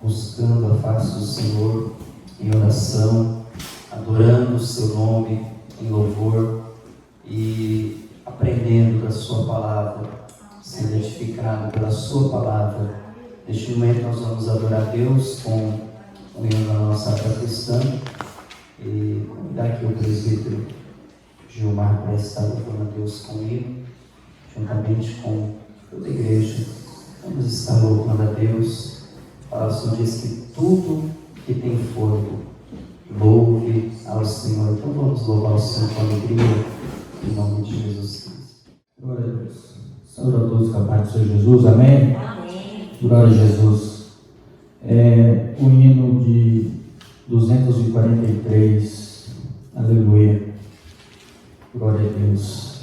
buscando a face do Senhor em oração, adorando o seu nome em louvor e aprendendo da sua palavra, sendo edificado pela sua palavra. Neste momento nós vamos adorar a Deus com o hino da nossa harpa cristã e convidar aqui o presbítero Gilmar para estar louvando a Deus com o hino, juntamente com toda a igreja. Vamos estar louvando a Deus. A palavra do Senhor diz que tudo que tem fôlego louve ao Senhor. Então vamos louvar o Senhor com alegria, em nome de Jesus Cristo. Glória a Deus. Saúde a todos com a paz do Senhor Jesus. Amém? Amém. Glória a Jesus. O hino de 243. Aleluia. Glória a Deus.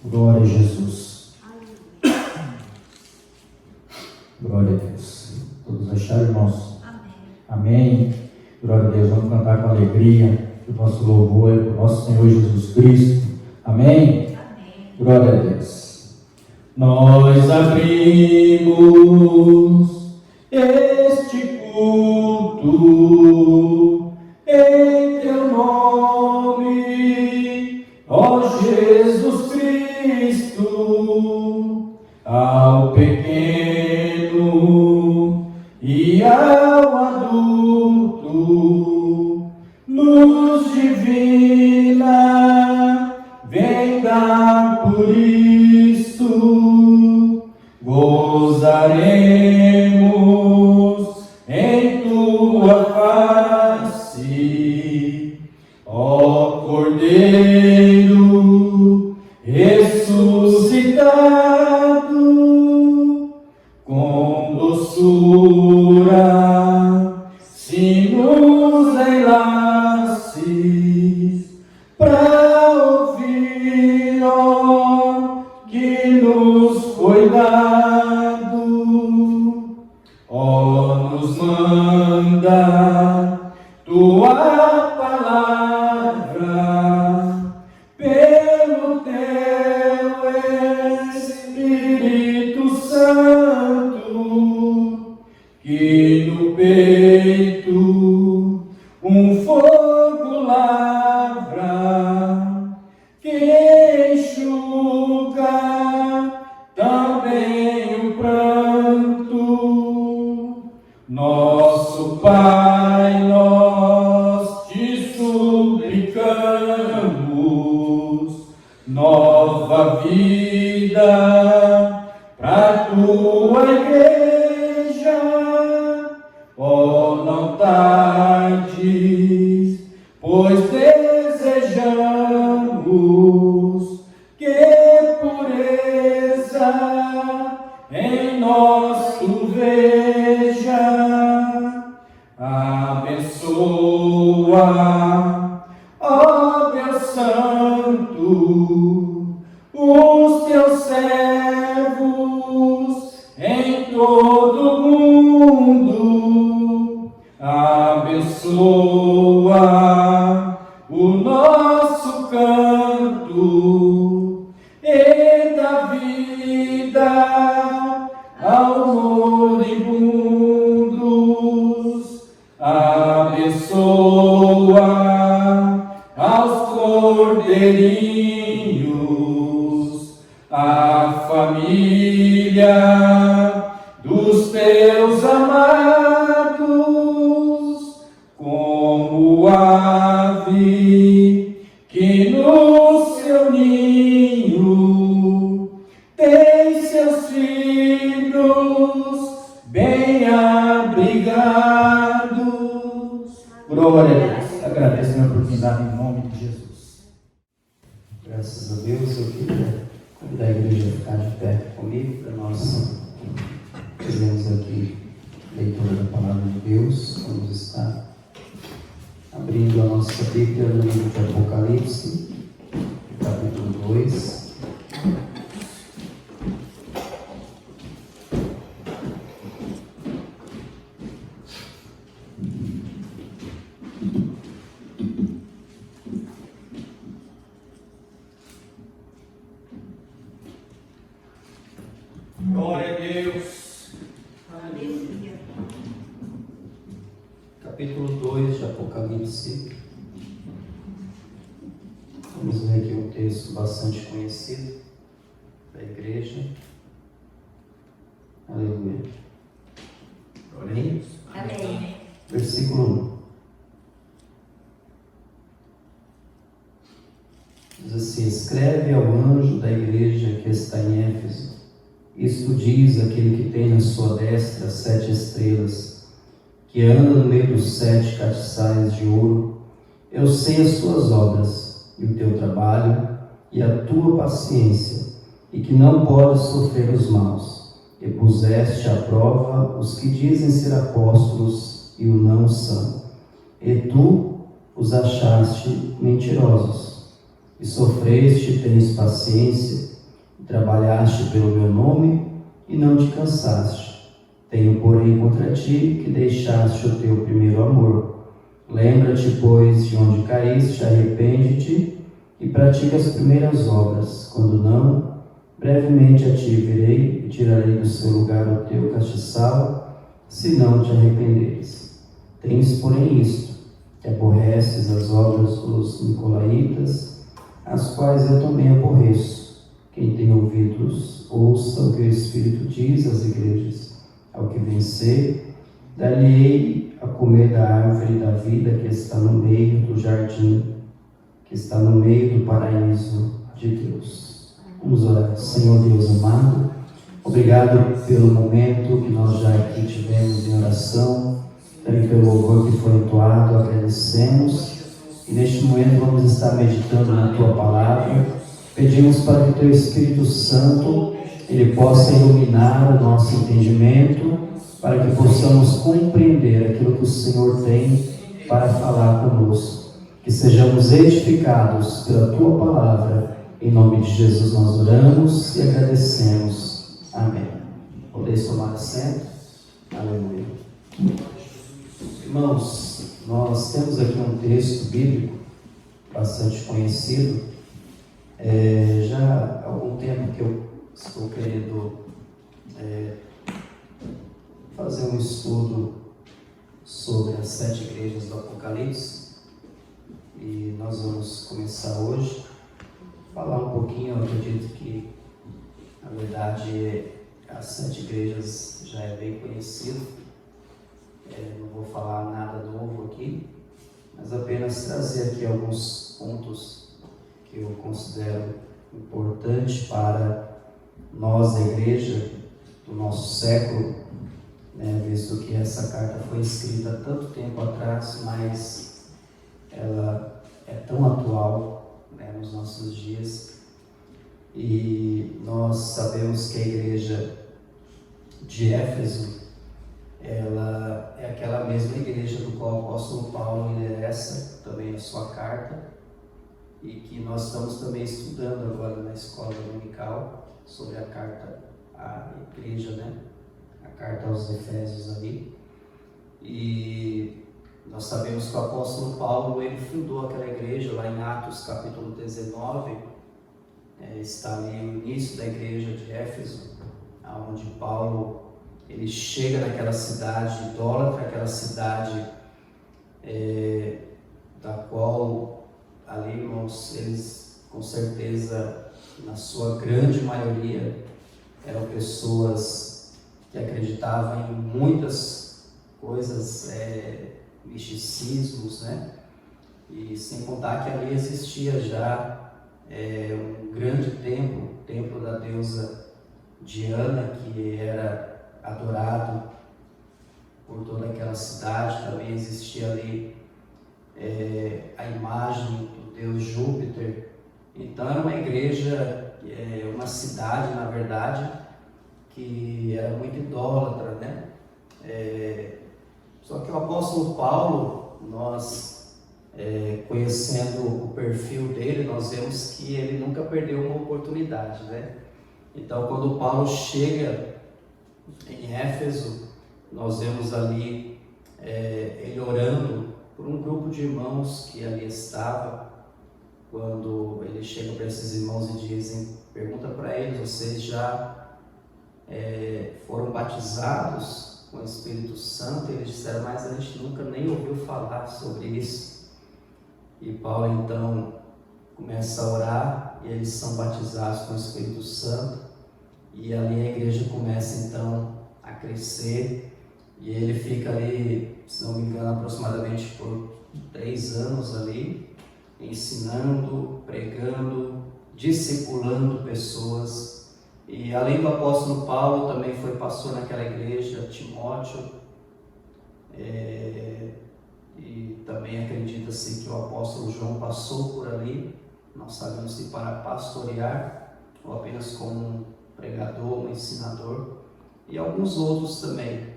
Glória a Jesus. Glória a Deus. Todos acharam, irmãos? Amém. Glória a Deus. Vamos cantar com alegria. O nosso louvor é para o nosso Senhor Jesus Cristo. Amém? Glória a Deus. Nós abrimos este culto em teu nome, ó Jesus Cristo, ao pequeno e ao adulto, luz divina, vem dar por isso, gozaremos em tua face, ó Cordeiro ressuscitado, com doçura se nos enlaces pra ouvir, ó, que nos foi dado, ó, nos manda tua palavra pelo teu Espírito Santo, que no peito um fogo lavra, que enxuga também o pranto. Nosso Pai, nós te suplicamos nova vida pra tua igreja, ó, não tardes, pois desejamos que pureza em nós tu veja. Abençoa, ó Deus Santo, os teus servos em todo o mundo. Abençoa o nosso canto e dá vida aos moribundos. Abençoa aos cordeirinhos, a família dos teus amados, como ave que no seu ninho tem seus filhos bem abrigados. Glória a Deus. Agradeço a minha oportunidade em nome de Jesus. Graças a Deus, eu queria convidar a igreja a ficar de pé comigo para nós fazermos aqui a leitura da palavra de Deus. Vamos estar abrindo a nossa Bíblia no livro de Apocalipse, capítulo 2. Glória a Deus. Aleluia. Vamos ler aqui um texto bastante conhecido da igreja. Aleluia. Amém? Amém. Versículo 1. Diz assim: escreve ao anjo da igreja que está em Éfeso. Isto diz aquele que tem na sua destra 7 estrelas, que anda no meio dos 7 castiçais de ouro. Eu sei as tuas obras, e o teu trabalho, e a tua paciência, e que não podes sofrer os maus, e puseste à prova os que dizem ser apóstolos e o não são, e tu os achaste mentirosos, e sofreste, tens paciência, e trabalhaste pelo meu nome, e não te cansaste. Tenho, porém, contra ti que deixaste o teu primeiro amor. Lembra-te, pois, de onde caíste, arrepende-te e pratica as primeiras obras. Quando não, brevemente a ti virei e tirarei do seu lugar o teu castiçal, se não te arrependeres. Tens, porém, isto, que aborreces as obras dos nicolaítas, as quais eu também aborreço. Quem tem ouvidos, ouça o que o Espírito diz às igrejas. Ao que vencer, dar-lhe-ei a comer da árvore da vida que está no meio do jardim, que está no meio do paraíso de Deus. Vamos orar. Senhor Deus amado, obrigado pelo momento que nós já aqui tivemos em oração, também pelo louvor que foi entoado, agradecemos. E neste momento vamos estar meditando na Tua Palavra. Pedimos para que o Teu Espírito Santo Ele possa iluminar o nosso entendimento, para que possamos compreender aquilo que o Senhor tem para falar conosco. Que sejamos edificados pela Tua Palavra. Em nome de Jesus nós oramos e agradecemos. Amém. Podeis tomar assento? Aleluia. Irmãos, nós temos aqui um texto bíblico bastante conhecido. Já há algum tempo que eu estou querendo fazer um estudo sobre as 7 igrejas do Apocalipse, e nós vamos começar hoje, falar um pouquinho. Eu acredito que, na verdade, as 7 igrejas já é bem conhecido, não vou falar nada novo aqui, mas apenas trazer aqui alguns pontos que eu considero importante para nós, da igreja do nosso século, visto que essa carta foi escrita há tanto tempo atrás, mas ela é tão atual, nos nossos dias. E nós sabemos que a igreja de Éfeso, ela é aquela mesma igreja do qual o apóstolo Paulo endereça também a sua carta, e que nós estamos também estudando agora na escola dominical sobre a carta à igreja, a carta aos Efésios ali. E nós sabemos que o apóstolo Paulo, ele fundou aquela igreja lá em Atos capítulo 19, está ali o início da igreja de Éfeso, onde Paulo ele chega naquela cidade idólatra, aquela cidade da qual ali, irmãos, eles com certeza, na sua grande maioria, eram pessoas que acreditavam em muitas coisas, misticismos, e sem contar que ali existia já um grande templo, o templo da deusa Diana, que era adorado por toda aquela cidade. Também existia ali a imagem do deus Júpiter. Então era uma igreja, uma cidade, na verdade, que era muito idólatra, Só que o apóstolo Paulo, nós conhecendo o perfil dele, nós vemos que ele nunca perdeu uma oportunidade, Então, quando Paulo chega em Éfeso, nós vemos ali ele orando por um grupo de irmãos que ali estava. Quando ele chega para esses irmãos e dizem, pergunta para eles: vocês já foram batizados com o Espírito Santo? E eles disseram: mas a gente nunca nem ouviu falar sobre isso. E Paulo então começa a orar e eles são batizados com o Espírito Santo. E ali a igreja começa então a crescer. E ele fica ali, se não me engano, aproximadamente por 3 anos ali, ensinando, pregando, discipulando pessoas. E além do apóstolo Paulo, também foi pastor naquela igreja, Timóteo. E também acredita-se que o apóstolo João passou por ali, não sabemos se para pastorear ou apenas como um pregador, um ensinador, e alguns outros também.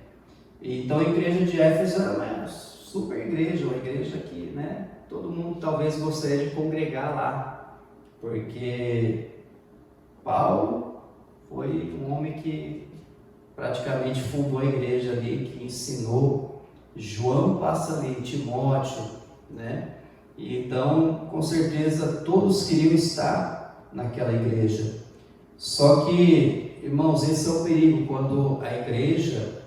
Então a igreja de Éfeso era uma super igreja, uma igreja que, né, todo mundo talvez gostaria de congregar lá, porque Paulo foi um homem que praticamente fundou a igreja ali, que ensinou. João passa ali, Timóteo, né? E então, com certeza, todos queriam estar naquela igreja. Só que, irmãos, esse é o perigo, quando a igreja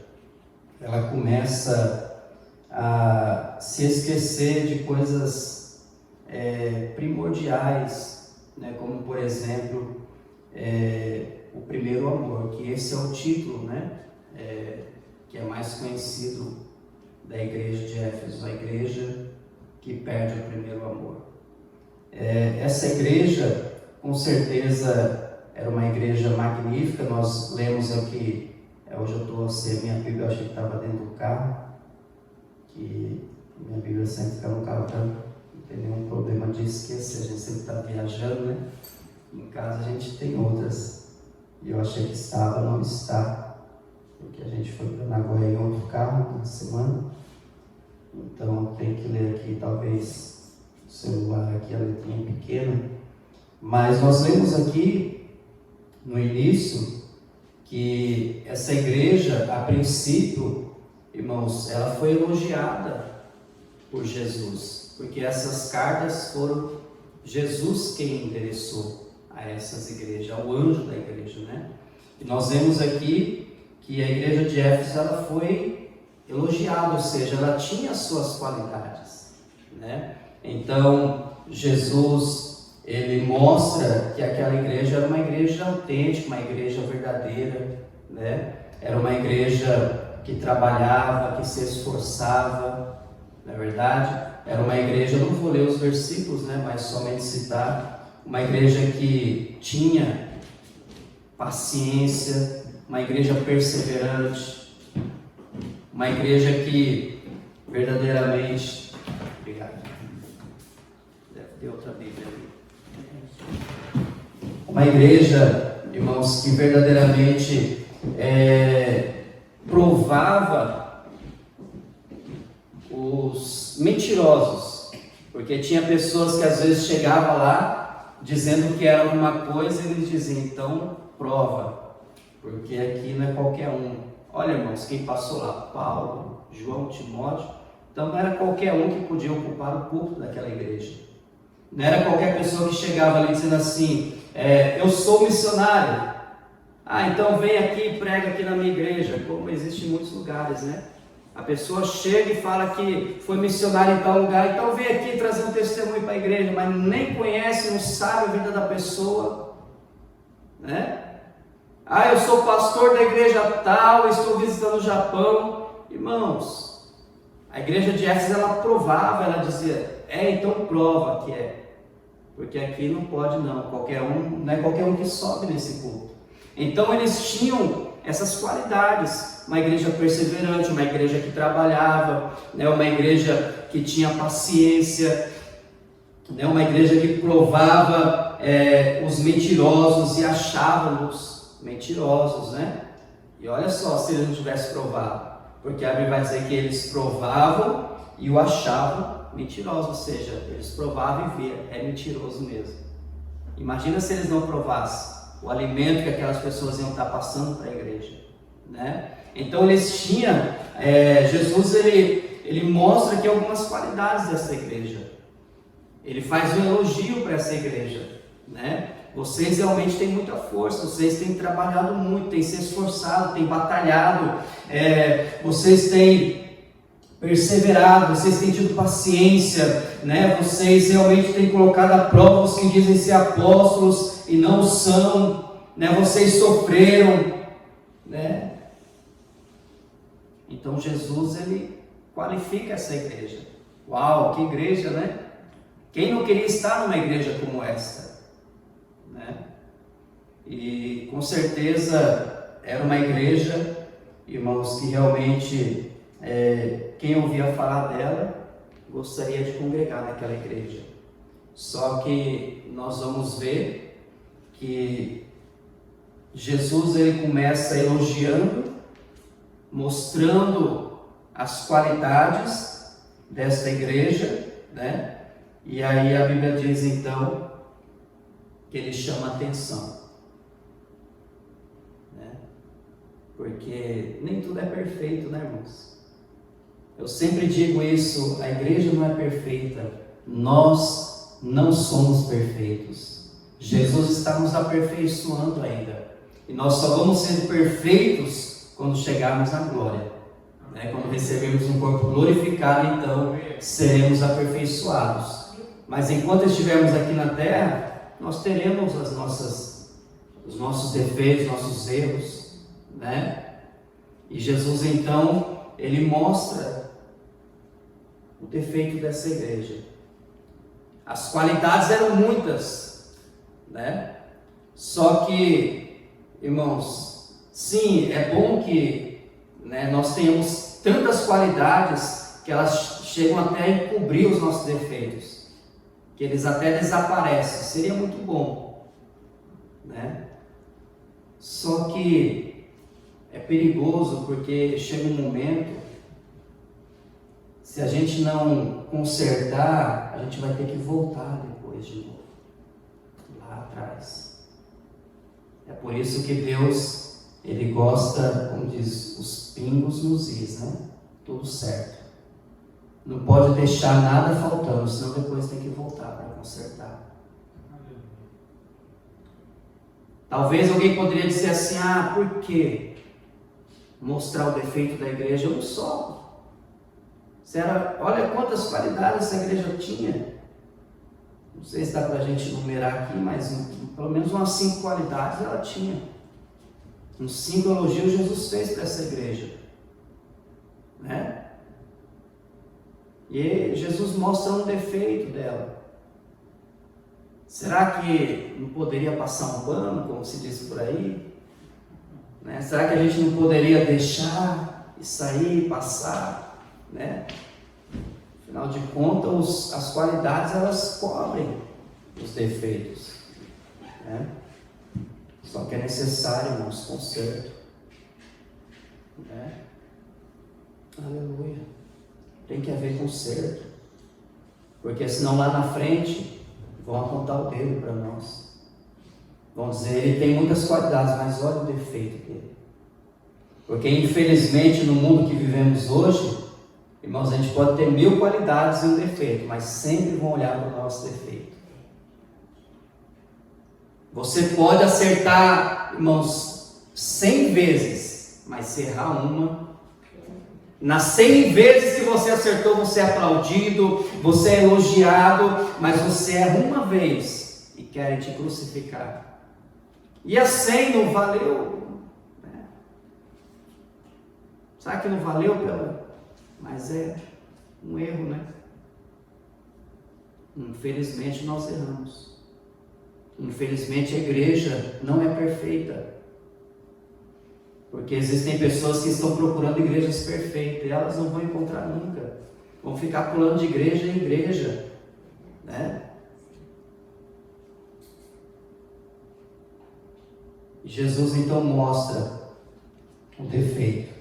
ela começa a se esquecer de coisas primordiais, né? Como, por exemplo, o primeiro amor, que esse é o título, né? Que é mais conhecido da igreja de Éfeso, a igreja que perde o primeiro amor. Essa igreja, com certeza, era uma igreja magnífica. Nós lemos aqui, hoje eu estou sem a minha Bíblia, eu achei que estava dentro do carro, que minha Bíblia sempre fica no carro, então não tem nenhum problema de esquecer, a gente sempre está viajando, né? Em casa a gente tem outras, e eu achei que estava, não está, porque a gente foi para Nagoya em outro carro na semana, então tem que ler aqui, talvez o celular aqui, a letrinha pequena, mas nós lemos aqui no início que essa igreja, a princípio, irmãos, ela foi elogiada por Jesus, porque essas cartas foram Jesus quem endereçou a essas igrejas, ao anjo da igreja, né? E nós vemos aqui que a igreja de Éfeso ela foi elogiada, ou seja, ela tinha as suas qualidades, né? Então, Jesus ele mostra que aquela igreja era uma igreja autêntica, uma igreja verdadeira, né? Era uma igreja que trabalhava, que se esforçava, não é verdade? Era uma igreja, eu não vou ler os versículos, né? Mas somente citar, uma igreja que tinha paciência, uma igreja perseverante, uma igreja que verdadeiramente... Obrigado. Deve ter outra Bíblia ali. Uma igreja, irmãos, que verdadeiramente provava os mentirosos, porque tinha pessoas que às vezes chegavam lá dizendo que era alguma coisa e eles diziam, então prova, porque aqui não é qualquer um. Olha, irmãos, quem passou lá, Paulo, João, Timóteo, então não era qualquer um que podia ocupar o púlpito daquela igreja. Não era qualquer pessoa que chegava ali dizendo assim, eu sou missionário. Então vem aqui e prega aqui na minha igreja, como existe em muitos lugares, né? A pessoa chega e fala que foi missionário em tal lugar, então vem aqui trazer um testemunho para a igreja, mas nem conhece, não sabe a vida da pessoa, né? Eu sou pastor da igreja tal, estou visitando o Japão. Irmãos, a igreja de Éfeso ela provava, ela dizia, então prova que é. Porque aqui não pode não, não é qualquer um que sobe nesse culto. Então eles tinham essas qualidades, uma igreja perseverante, uma igreja que trabalhava, né, uma igreja que tinha paciência, né, uma igreja que provava os mentirosos e achava-os mentirosos, né? E olha só se eles não tivessem provado, porque a Bíblia vai dizer que eles provavam e o achavam mentiroso, ou seja, eles provavam e viam, é mentiroso mesmo. Imagina se eles não provassem o alimento que aquelas pessoas iam estar passando para a igreja, né? Então eles tinham, Jesus ele mostra aqui algumas qualidades dessa igreja, ele faz um elogio para essa igreja, né? Vocês realmente têm muita força, vocês têm trabalhado muito, têm se esforçado, têm batalhado, vocês têm perseverado, vocês têm tido paciência, né? Vocês realmente têm colocado à prova os que dizem ser apóstolos e não são, né? Vocês sofreram, né? Então Jesus, ele qualifica essa igreja. Uau, que igreja, né? Quem não queria estar numa igreja como esta, né? E com certeza era uma igreja, irmãos, que realmente quem ouvia falar dela gostaria de congregar naquela igreja. Só que nós vamos ver que Jesus, ele começa elogiando, mostrando as qualidades desta igreja, né? E aí a Bíblia diz então que ele chama a atenção, né? Porque nem tudo é perfeito, né, irmãos? Eu sempre digo isso, a igreja não é perfeita, nós não somos perfeitos. Jesus está nos aperfeiçoando ainda, e nós só vamos ser perfeitos quando chegarmos na glória, né? Quando recebermos um corpo glorificado, então seremos aperfeiçoados. Mas enquanto estivermos aqui na terra, nós teremos os nossos defeitos, nossos erros, né? E Jesus então, ele mostra o defeito dessa igreja. As qualidades eram muitas, né? Só que, irmãos, sim, é bom que, né, nós tenhamos tantas qualidades que elas chegam até a encobrir os nossos defeitos, que eles até desaparecem. Seria muito bom, né? Só que é perigoso, porque chega um momento, se a gente não consertar, a gente vai ter que voltar depois de novo, lá atrás. É por isso que Deus, ele gosta, como diz, os pingos nos is, né? Tudo certo. Não pode deixar nada faltando, senão depois tem que voltar para consertar. Talvez alguém poderia dizer assim: ah, por que mostrar o defeito da igreja? Eu só. Olha quantas qualidades essa igreja tinha. Não sei se dá para a gente numerar aqui, mas pelo menos umas 5 qualidades ela tinha. Uns 5 elogios Jesus fez para essa igreja, né? E Jesus mostra um defeito dela. Será que não poderia passar um pano, como se diz por aí? Né? Será que a gente não poderia deixar e sair, passar, né? Afinal de contas, as qualidades, elas cobrem os defeitos, né? Só que é necessário, irmãos, conserto, né? Aleluia. Tem que haver conserto, porque senão lá na frente vão apontar o dedo para nós, vão dizer: ele tem muitas qualidades, mas olha o defeito dele. Porque infelizmente no mundo que vivemos hoje, irmãos, a gente pode ter 1000 qualidades e um defeito, mas sempre vão olhar para o nosso defeito. Você pode acertar, irmãos, 100 vezes, mas se errar uma, nas 100 vezes que você acertou, você é aplaudido, você é elogiado, mas você erra uma vez e querem te crucificar. E a 100 não valeu, né? Sabe que não valeu mas é um erro, né? Infelizmente nós erramos. Infelizmente a igreja não é perfeita. Porque existem pessoas que estão procurando igrejas perfeitas, e elas não vão encontrar nunca. Vão ficar pulando de igreja em igreja, né? Jesus então mostra o defeito.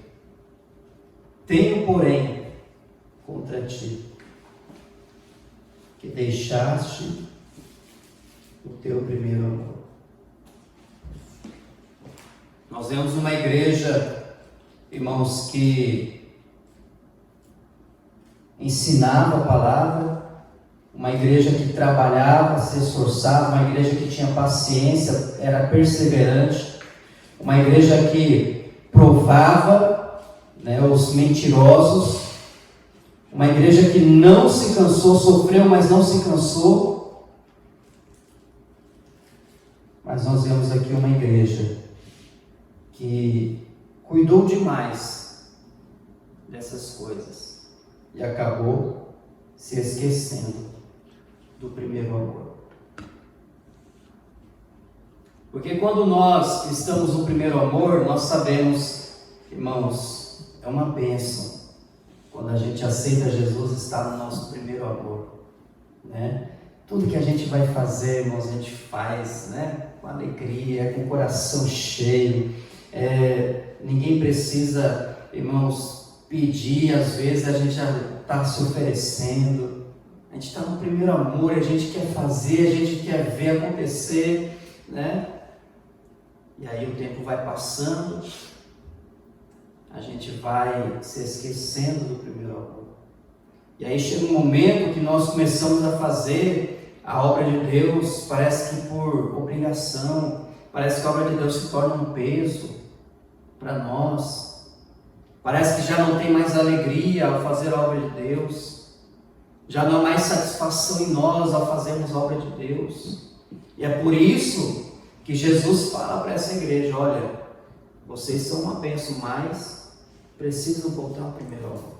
Tenho, porém, contra ti, que deixaste o teu primeiro amor. Nós vemos uma igreja, irmãos, que ensinava a palavra, uma igreja que trabalhava, se esforçava, uma igreja que tinha paciência, era perseverante, uma igreja que provava, né, os mentirosos, Uma igreja que não se cansou, sofreu, mas não se cansou. Mas nós vemos aqui uma igreja que cuidou demais dessas coisas e acabou se esquecendo do primeiro amor. Porque quando nós estamos no primeiro amor, nós sabemos, irmãos, é uma bênção. Quando a gente aceita Jesus, está no nosso primeiro amor, né? Tudo que a gente vai fazer, irmãos, a gente faz, né? Com alegria, com o coração cheio. Ninguém precisa, irmãos, pedir. Às vezes a gente já está se oferecendo. A gente está no primeiro amor, a gente quer fazer, a gente quer ver acontecer, né? E aí o tempo vai passando, a gente vai se esquecendo do primeiro amor. E aí chega um momento que nós começamos a fazer a obra de Deus, parece que por obrigação, parece que a obra de Deus se torna um peso para nós. Parece que já não tem mais alegria ao fazer a obra de Deus, já não há mais satisfação em nós ao fazermos a obra de Deus. E é por isso que Jesus fala para essa igreja: olha, vocês são uma bênção, mas precisam voltar ao primeiro amor.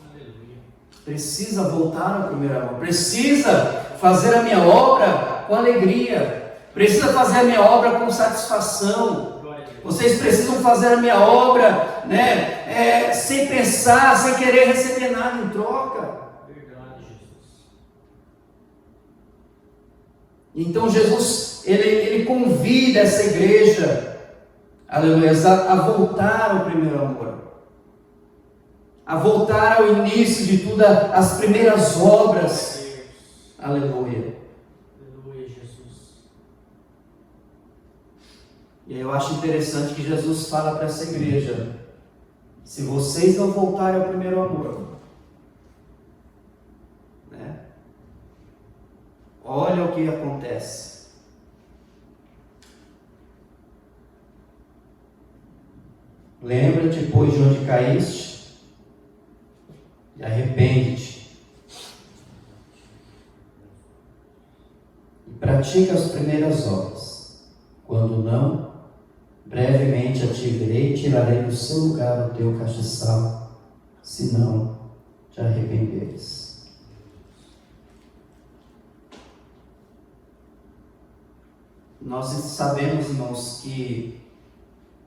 Aleluia. Precisa voltar ao primeiro amor. Precisa fazer a minha obra com alegria. Precisa fazer a minha obra com satisfação. Vocês precisam fazer a minha obra, né, sem pensar, sem querer receber nada em troca. Então Jesus, ele convida essa igreja, aleluia, a voltar ao primeiro amor, a voltar ao início de tudo, as primeiras obras, aleluia. Aleluia, Jesus. E eu acho interessante que Jesus fala para essa igreja: se vocês não voltarem ao primeiro amor, né? Olha o que acontece. Lembra-te, pois, de onde caíste, e arrepende-te, e pratica as primeiras obras. Quando não, brevemente a te virei e tirarei do seu lugar o teu castiçal, se não te arrependeres. Nós sabemos, irmãos, que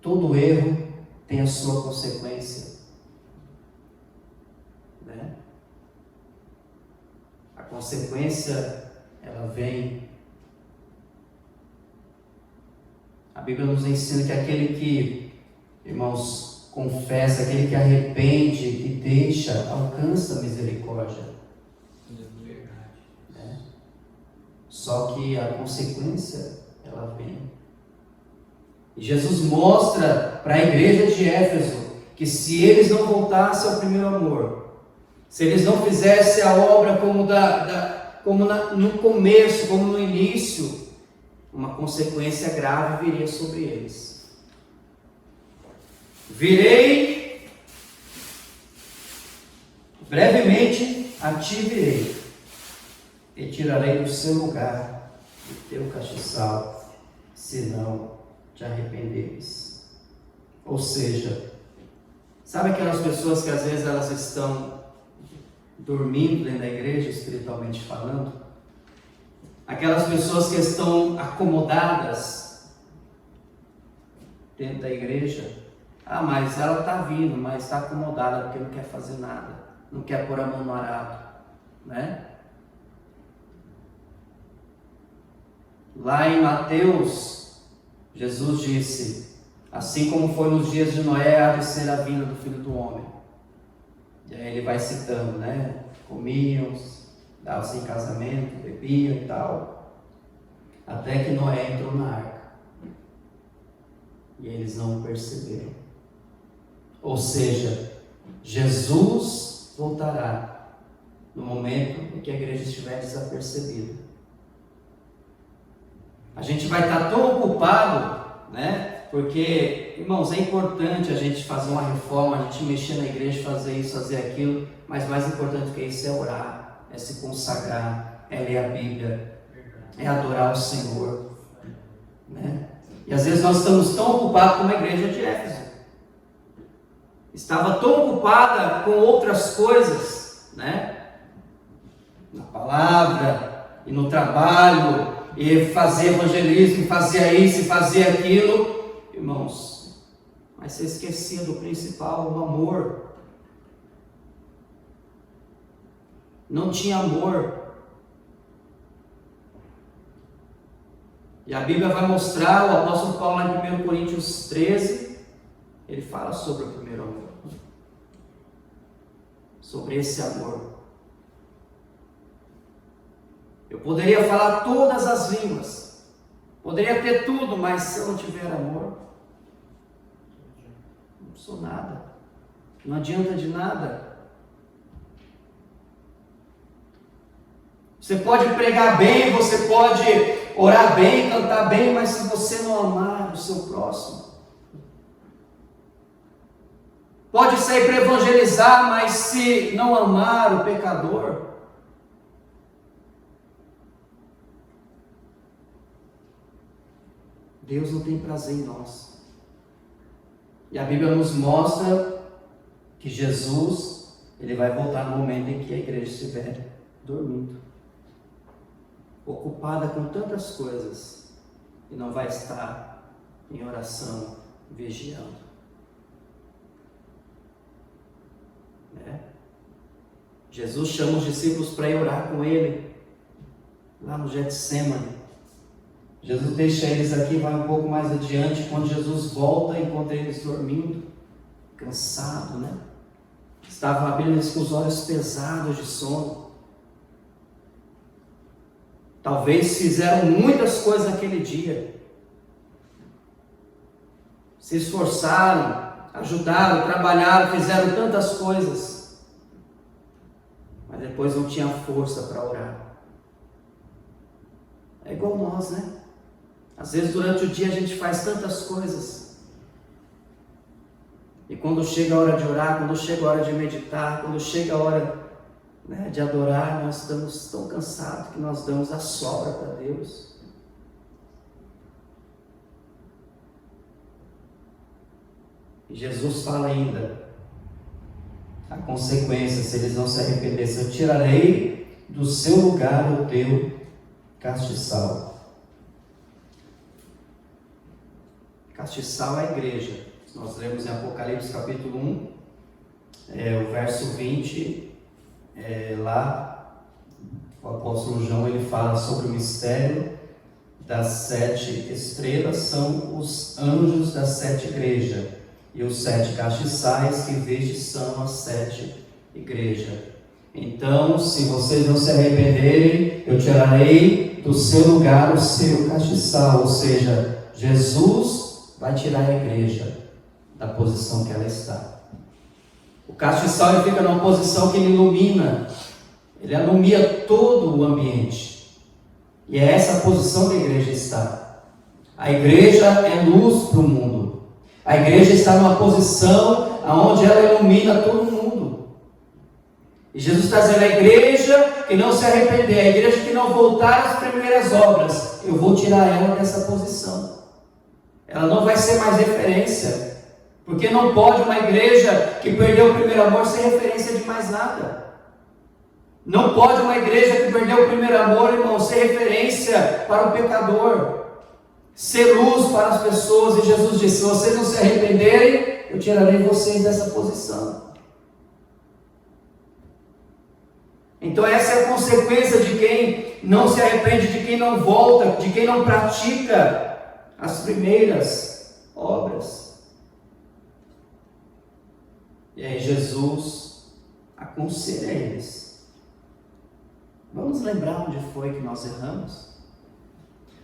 todo erro tem a sua consequência, né? A consequência, ela vem. A Bíblia nos ensina que aquele que, irmãos, confessa, aquele que arrepende e deixa, alcança a misericórdia. Né? Só que a consequência, ela vem. E Jesus mostra para a igreja de Éfeso que se eles não voltassem ao primeiro amor, se eles não fizessem a obra no começo, como no início, uma consequência grave viria sobre eles. Virei, brevemente a ti virei, e tirarei do seu lugar o teu castiçal, se não te arrependeres. Ou seja, sabe aquelas pessoas que às vezes elas estão dormindo dentro da igreja, espiritualmente falando? Aquelas pessoas que estão acomodadas dentro da igreja. Ah, mas ela está vindo, mas está acomodada porque não quer fazer nada, não quer pôr a mão no arado, né? Lá em Mateus, Jesus disse: assim como foi nos dias de Noé, há de ser a vinda do Filho do Homem. E aí ele vai citando, né? Comiam, davam-se em casamento, bebiam e tal, até que Noé entrou na arca. E eles não o perceberam. Ou seja, Jesus voltará no momento em que a igreja estiver desapercebida. A gente vai estar tão ocupado, né, Porque, irmãos, é importante a gente fazer uma reforma, a gente mexer na igreja, fazer isso, fazer aquilo, mas mais importante que isso é orar, é se consagrar, é ler a Bíblia, é adorar o Senhor, né? E às vezes nós estamos tão ocupados como a igreja de Éfeso. Estava tão ocupada com outras coisas, né? Na palavra e no trabalho, e fazer evangelismo, e fazer isso, e fazer aquilo. Irmãos, mas você esquecia do principal, o amor. Não tinha amor. E a Bíblia vai mostrar, o apóstolo Paulo em 1 Coríntios 13, ele fala sobre o primeiro amor. Sobre esse amor. Eu poderia falar todas as línguas, poderia ter tudo, mas se eu não tiver amor, não sou nada, não adianta de nada. Você pode pregar bem, você pode orar bem, cantar bem, mas se você não amar o seu próximo, pode sair para evangelizar, mas se não amar o pecador, Deus não tem prazer em nós. E a Bíblia nos mostra que Jesus, ele vai voltar no momento em que a igreja estiver dormindo, ocupada com tantas coisas, e não vai estar em oração, vigiando. Jesus chama os discípulos para ir orar com ele, lá no Getsemane. Jesus deixa eles aqui, vai um pouco mais adiante, quando Jesus volta, encontra eles dormindo, cansado, né? Estavam abrindo eles com os olhos pesados de sono. Talvez fizeram muitas coisas naquele dia. Se esforçaram, ajudaram, trabalharam, fizeram tantas coisas. Mas depois não tinha força para orar. É igual nós, né? Às vezes durante o dia a gente faz tantas coisas. E quando chega a hora de orar, quando chega a hora de meditar, quando chega a hora, né, de adorar, nós estamos tão cansados que nós damos a sobra para Deus. E Jesus fala ainda a consequência, se eles não se arrependerem: eu tirarei do seu lugar o teu castiçal. Castiçal é a igreja. Nós lemos em Apocalipse capítulo 1, o verso 20, lá o apóstolo João ele fala sobre o mistério das 7 estrelas, são os anjos das 7 igrejas, e os 7 castiçais que vestes são as 7 igrejas. Então, se vocês não se arrependerem, eu tirarei do seu lugar o seu castiçal, ou seja, Jesus vai tirar a igreja da posição que ela está. O castiçal ele fica numa posição que ele ilumina, ele alumia todo o ambiente, e é essa posição que a igreja está. A igreja é luz para o mundo, a igreja está numa posição onde ela ilumina todo mundo, e Jesus está dizendo: a igreja que não se arrepender, a igreja que não voltar às primeiras obras, eu vou tirar ela dessa posição. Ela não vai ser mais referência, porque não pode uma igreja que perdeu o primeiro amor ser referência de mais nada. Não pode uma igreja que perdeu o primeiro amor, irmão, ser referência para o pecador, ser luz para as pessoas. E Jesus disse: se vocês não se arrependerem, eu tirarei vocês dessa posição. Então essa é a consequência de quem não se arrepende, de quem não volta, de quem não pratica as primeiras obras. E aí Jesus aconselha eles: vamos lembrar onde foi que nós erramos,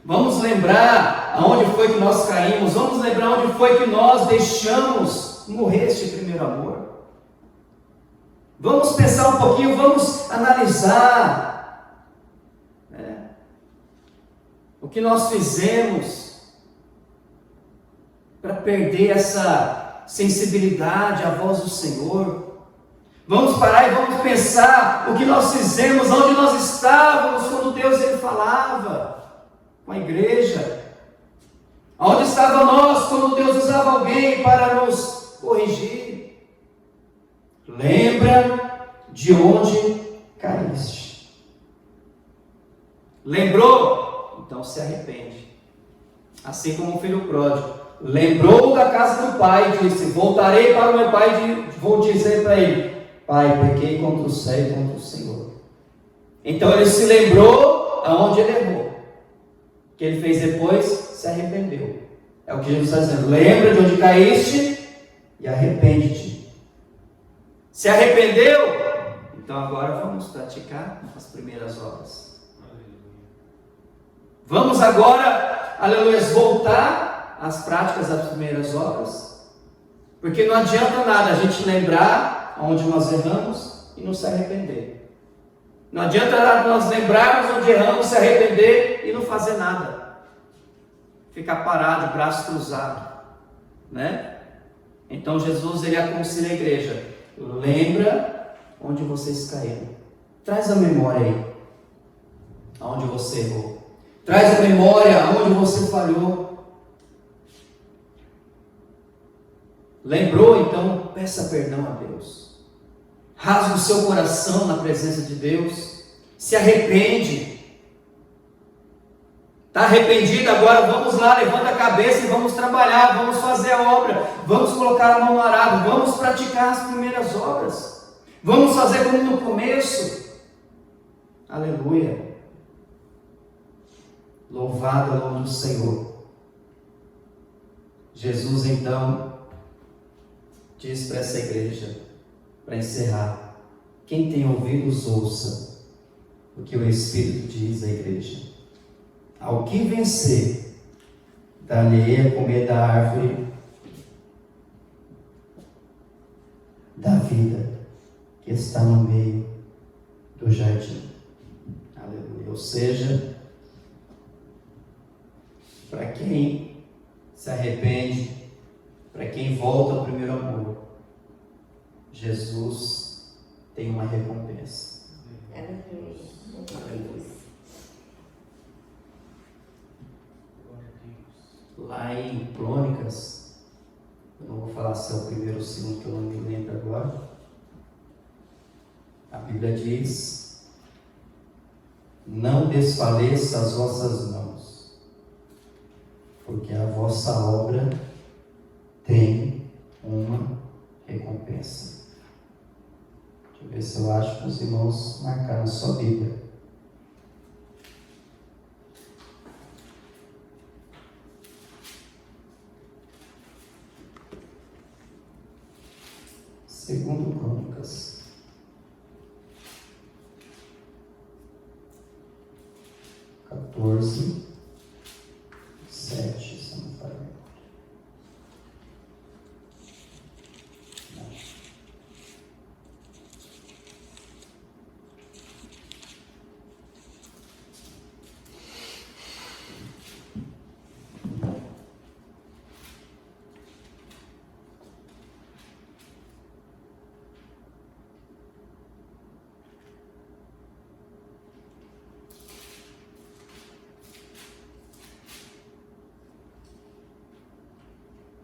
vamos lembrar aonde foi que nós caímos, vamos lembrar onde foi que nós deixamos morrer este primeiro amor. Vamos pensar um pouquinho, vamos analisar o que nós fizemos para perder essa sensibilidade à voz do Senhor. Vamos parar e vamos pensar o que nós fizemos, onde nós estávamos quando Deus ele falava com a igreja. Onde estava nós quando Deus usava alguém para nos corrigir? Lembra de onde caíste. Lembrou? Então se arrepende. Assim como o filho pródigo. Lembrou da casa do pai e disse: voltarei para o meu pai e vou dizer para ele: Pai, pequei contra o céu e contra o Senhor. Então ele se lembrou aonde ele errou. O que ele fez depois? Se arrependeu. É o que Jesus está dizendo. Lembra de onde caíste e arrepende-te. Se arrependeu? Então agora vamos praticar as primeiras obras. Vamos agora, aleluia, voltar às práticas das primeiras obras. Porque não adianta nada a gente lembrar onde nós erramos e não se arrepender. Não adianta nada nós lembrarmos onde erramos, se arrepender e não fazer nada. Ficar parado, braço cruzado, né? Então Jesus ele aconselha a igreja: lembra onde vocês caíram. Traz a memória aí, aonde você errou. Traz a memória aonde você falhou. Lembrou? Então peça perdão a Deus. Rasga o seu coração na presença de Deus. Se arrepende. Está arrependido agora? Vamos lá, levanta a cabeça e vamos trabalhar, vamos fazer a obra, vamos colocar a mão no arado, vamos praticar as primeiras obras, vamos fazer como no começo. Aleluia. Louvado é o nome do Senhor. Jesus então diz para essa igreja, para encerrar: quem tem ouvidos ouça o que o Espírito diz à igreja. Ao que vencer, dar-lhe a comer da árvore da vida que está no meio do jardim. Aleluia. Ou seja, para quem se arrepende, para quem volta ao primeiro amor, Jesus tem uma recompensa. Aleluia. Lá em Crônicas, eu não vou falar se é o primeiro ou o segundo, que eu não me lembro agora. A Bíblia diz: não desfaleça as vossas mãos, porque a vossa obra tem uma recompensa. Deixa eu ver se eu acho que os irmãos marcaram sua Bíblia. Segundo Crônicas, (14:7), se não me falha.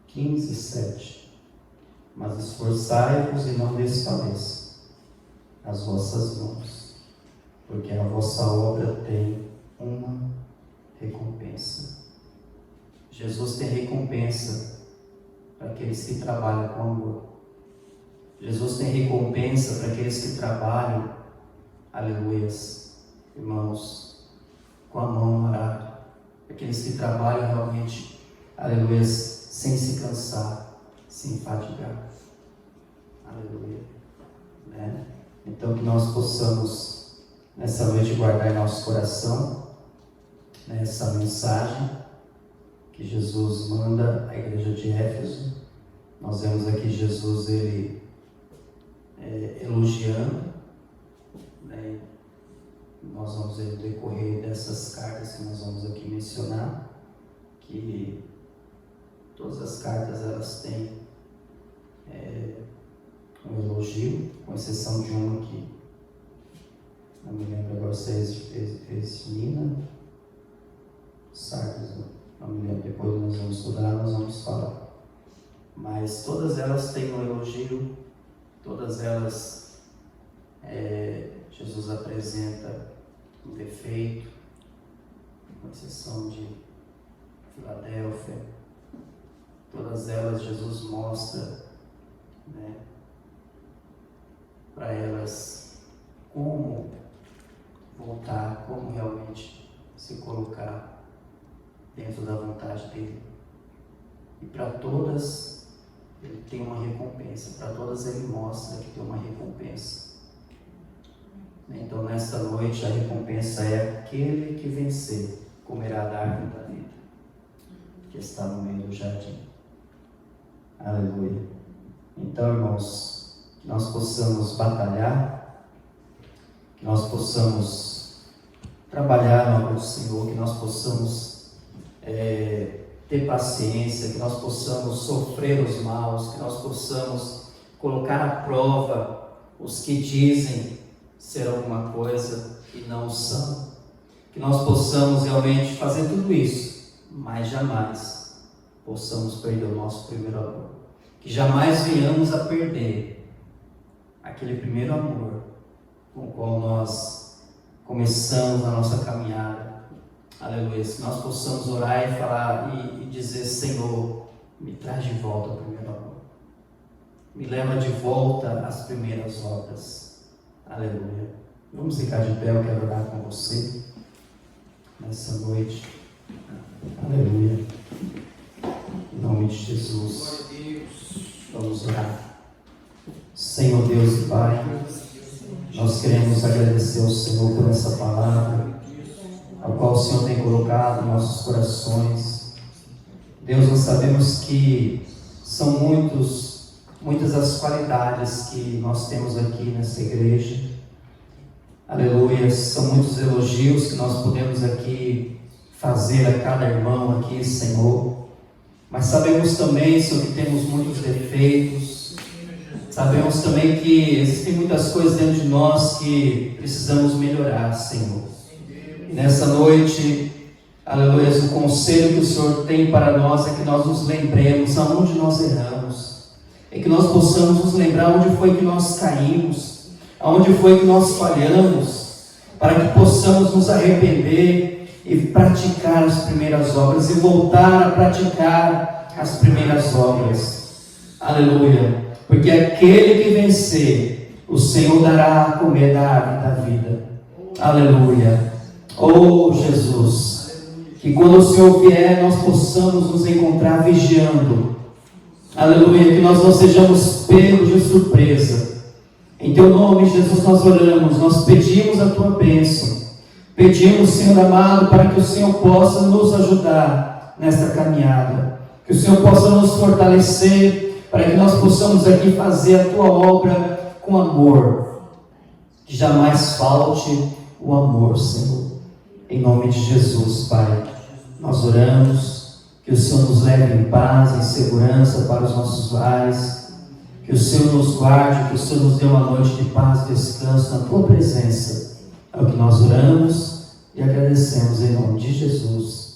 (15, 7). Mas esforçai-vos e não desfaleçam as vossas mãos, porque a vossa obra tem uma recompensa. Jesus tem recompensa para aqueles que trabalham com amor. Jesus tem recompensa para aqueles que trabalham, aleluias, irmãos, com a mão no arado. Aqueles que trabalham realmente, aleluias, sem se cansar, sem fadigar. Aleluia. Né? Então que nós possamos nessa noite guardar em nosso coração, né, essa mensagem que Jesus manda à igreja de Éfeso. Nós vemos aqui Jesus ele elogiando, né? Nós vamos ver no decorrer dessas cartas que nós vamos aqui mencionar, que Todas as cartas elas têm um elogio, com exceção de uma que não me lembro agora se é Esmina, Sardes, não me lembro, depois nós vamos estudar, nós vamos falar. Mas todas elas têm um elogio, todas elas Jesus apresenta um defeito, com exceção de Filadélfia. Todas elas Jesus mostra, para elas como voltar, como realmente se colocar dentro da vontade dele. E para todas ele tem uma recompensa, para todas ele mostra que tem uma recompensa. Então nesta noite a recompensa é: aquele que vencer comerá da árvore da vida, que está no meio do jardim. Aleluia. Então, irmãos, que nós possamos batalhar, que nós possamos trabalhar na obra do Senhor, que nós possamos ter paciência, que nós possamos sofrer os maus, que nós possamos colocar à prova os que dizem ser alguma coisa e não são, que nós possamos realmente fazer tudo isso, mas jamais possamos perder o nosso primeiro amor, que jamais venhamos a perder aquele primeiro amor com o qual nós começamos a nossa caminhada. Aleluia. Se nós possamos orar e falar e dizer: Senhor, me traz de volta o primeiro amor, me leva de volta às primeiras obras. Aleluia. Vamos ficar de pé, eu quero orar com você nessa noite. Aleluia. Em nome de Jesus, vamos orar. Senhor Deus e Pai, nós queremos agradecer ao Senhor por essa palavra, a qual o Senhor tem colocado em nossos corações. Deus, nós sabemos que são muitas as qualidades que nós temos aqui nessa igreja. Aleluia, são muitos elogios que nós podemos aqui fazer a cada irmão aqui, Senhor. Mas sabemos também, Senhor, que temos muitos defeitos. Sabemos também que existem muitas coisas dentro de nós que precisamos melhorar, Senhor. E nessa noite, aleluia, o conselho que o Senhor tem para nós é que nós nos lembremos aonde nós erramos. É que nós possamos nos lembrar onde foi que nós caímos, aonde foi que nós falhamos, para que possamos nos arrepender e praticar as primeiras obras, e voltar a praticar as primeiras obras. Aleluia. Porque aquele que vencer, o Senhor dará a comer da árvore da vida. Aleluia. Oh Jesus, que quando o Senhor vier, nós possamos nos encontrar vigiando. Aleluia. Que nós não sejamos pegos de surpresa. Em Teu nome, Jesus, nós oramos, nós pedimos a Tua bênção. Pedimos, Senhor amado, para que o Senhor possa nos ajudar nesta caminhada. Que o Senhor possa nos fortalecer, para que nós possamos aqui fazer a Tua obra com amor. Que jamais falte o amor, Senhor. Em nome de Jesus, Pai, nós oramos. Que o Senhor nos leve em paz, em segurança para os nossos lares. Que o Senhor nos guarde, que o Senhor nos dê uma noite de paz e descanso na Tua presença. É o que nós oramos e agradecemos em nome de Jesus.